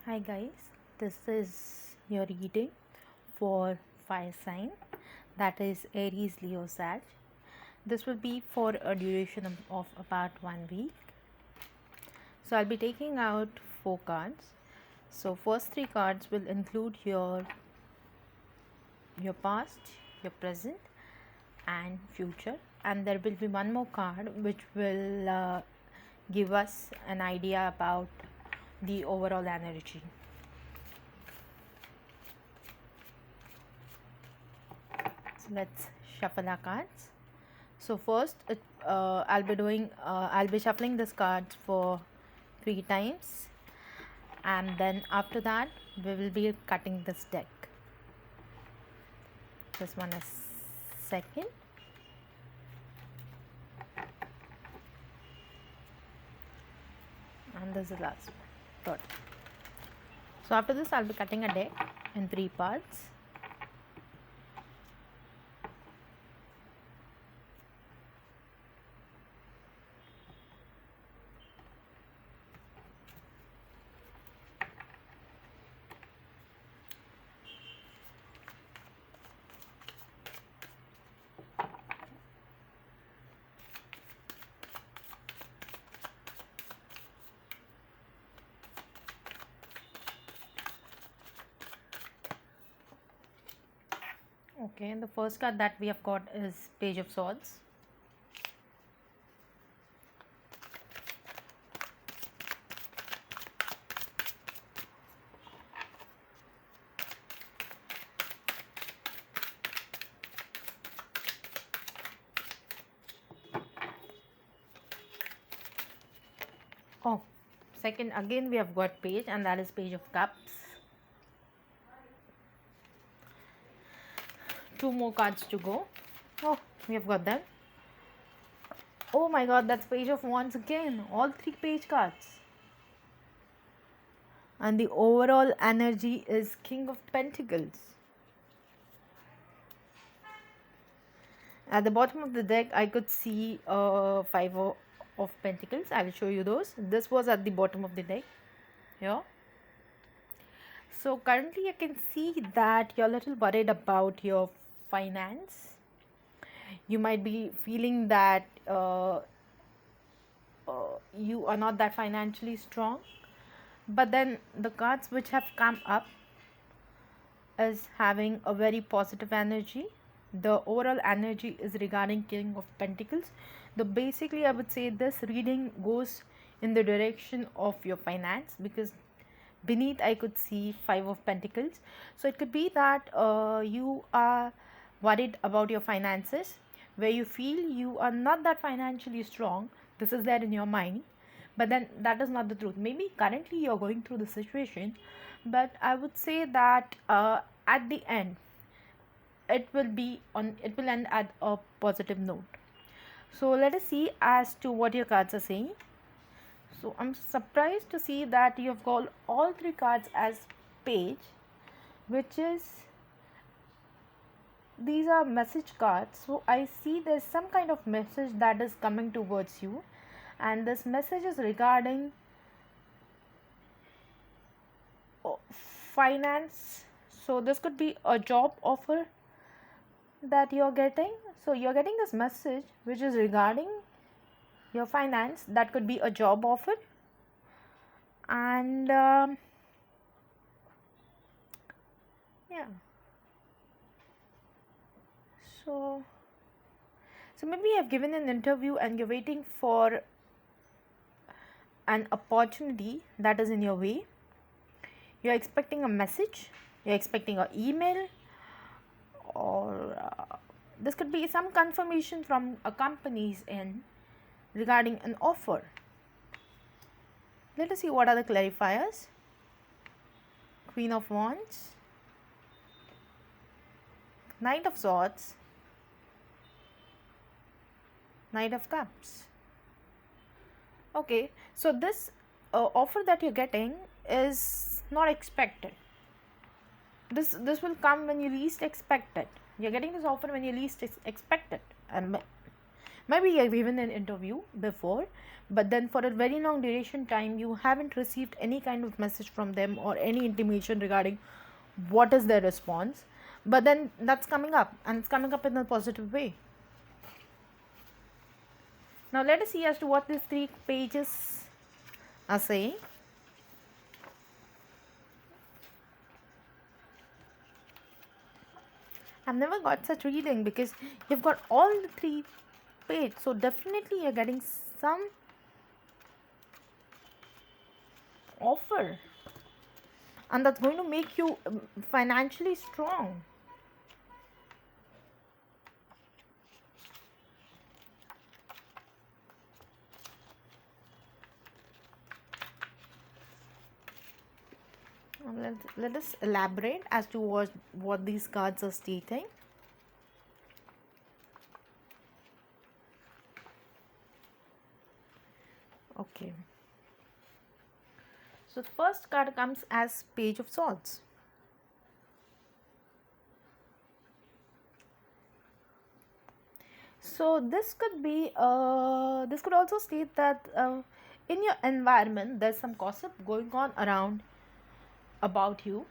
Hi guys, this is your reading for fire sign, that is Aries, Leo, Sag. This will be for a duration of about 1 week. So I'll be taking out 4 cards. So first 3 cards will include your past, your present, and future, and there will be one more card which will give us an idea about the overall energy. So let's shuffle our cards. So first, I'll be shuffling this cards for 3 times, and then after that we will be cutting this deck. This one is second, and this is last one, third. So after this, I'll be cutting a deck in 3 parts. Okay, the first card that we have got is Page of Swords. Oh, second again we have got Page, and that is Page of Cups. 2 more cards to go. Oh, we have got them. Oh my god, that's Page of Wands again. All 3 page cards. And the overall energy is King of Pentacles. At the bottom of the deck, I could see 5 of Pentacles. I will show you those. This was at the bottom of the deck. Here. So currently I can see that you're a little worried about your finance. You might be feeling that you are not that financially strong, but then the cards which have come up is having a very positive energy. The overall energy is regarding King of Pentacles. Basically I would say this reading goes in the direction of your finance, because beneath I could see 5 of Pentacles. So it could be that you are worried about your finances, where you feel you are not that financially strong. This is there in your mind, but then that is not the truth. Maybe currently you're going through the situation, but I would say that at the end it will end at a positive note. So let us see as to what your cards are saying. So I'm surprised to see that you have got all 3 cards as Page, which is, these are message cards. So I see there's some kind of message that is coming towards you, and this message is regarding finance. So this could be a job offer that you're getting. So you're getting this message which is regarding your finance. That could be a job offer, and yeah. So maybe you have given an interview and you're waiting for an opportunity that is in your way. You're expecting a message, you're expecting an email, or this could be some confirmation from a company's end regarding an offer. Let us see what are the clarifiers. Queen of Wands, Knight of Swords, Knight of Cups. Okay, so this offer that you're getting is not expected. This will come when you least expect it. You're getting this offer when you least expect it, and maybe you've given an interview before, but then for a very long duration time you haven't received any kind of message from them or any intimation regarding what is their response. But then that's coming up, and it's coming up in a positive way. Now let us see as to what these 3 pages are saying. I've never got such reading because you've got all the 3 pages, so definitely you're getting some offer, and that's going to make you financially strong. Let us elaborate as to what these cards are stating. Okay. So the first card comes as Page of Swords. So this could also state that in your environment there's some gossip going on around about you,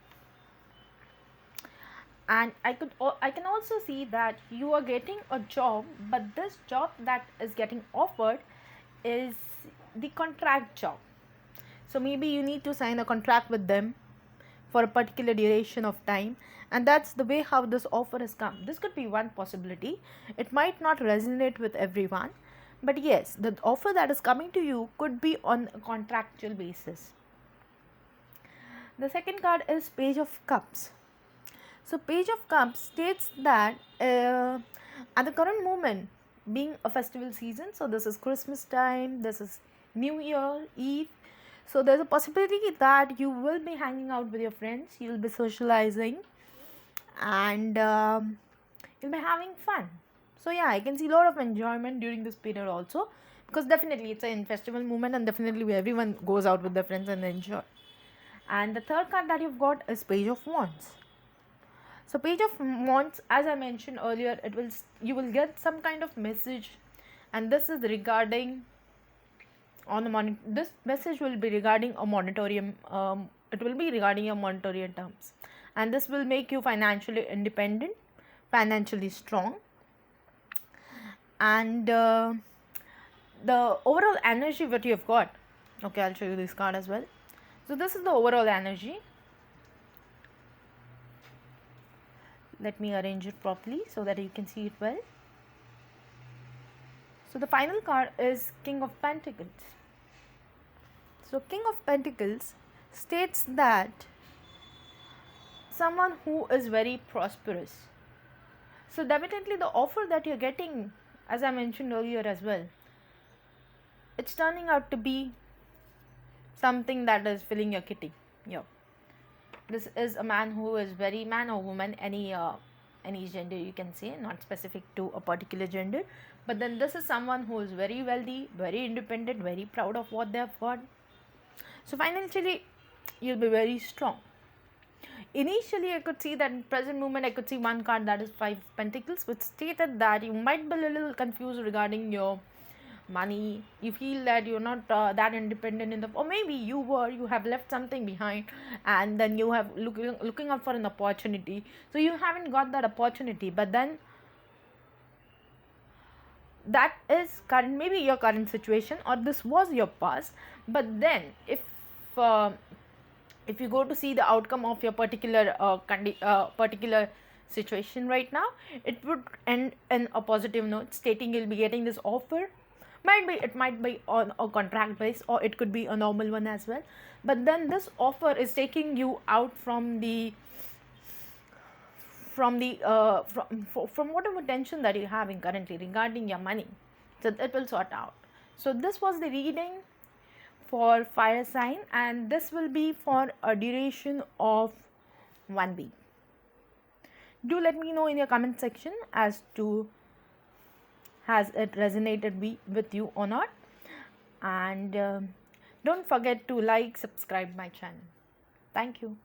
and I can also see that you are getting a job, but this job that is getting offered is the contract job. So maybe you need to sign a contract with them for a particular duration of time, and that's the way how this offer has come. This could be one possibility. It might not resonate with everyone, but yes, the offer that is coming to you could be on a contractual basis. The second card is Page of Cups. So Page of Cups states that at the current moment, being a festival season, so this is Christmas time, this is New Year Eve, so there's a possibility that you will be hanging out with your friends, you will be socializing, and you'll be having fun. So yeah, I can see a lot of enjoyment during this period also, because definitely it's a festival moment, and definitely everyone goes out with their friends and enjoy. And the third card that you've got is Page of Wands. So Page of Wands, as I mentioned earlier, you will get some kind of message, and this is regarding this message will be regarding a moratorium. It will be regarding your monetary terms, and this will make you financially independent, financially strong, and the overall energy that you have got. Okay, I'll show you this card as well. So this is the overall energy. Let me arrange it properly so that you can see it well. So the final card is King of Pentacles. So King of Pentacles states that someone who is very prosperous. So definitely the offer that you're getting, as I mentioned earlier as well, it's turning out to be something that is filling your kitty. Yeah. This is a man who is very, man or woman, any gender you can say, not specific to a particular gender, but then this is someone who is very wealthy, very independent, very proud of what they have got. So financially you'll be very strong. Initially I could see that in present moment I could see one card, that is 5 Pentacles, which stated that you might be a little confused regarding your money. You feel that you're not that independent enough, or maybe you have left something behind, and then you have looking out for an opportunity, so you haven't got that opportunity. But then that is current, maybe your current situation, or this was your past. But then if you go to see the outcome of your particular particular situation right now, it would end in a positive note, stating you'll be getting this offer. It might be on a contract base, or it could be a normal one as well. But then this offer is taking you out from whatever tension that you're having currently regarding your money. So it will sort out. So this was the reading for fire sign, and this will be for a duration of 1 week. Do let me know in your comment section as to has it resonated with you or not, and don't forget to like, subscribe my channel. Thank you.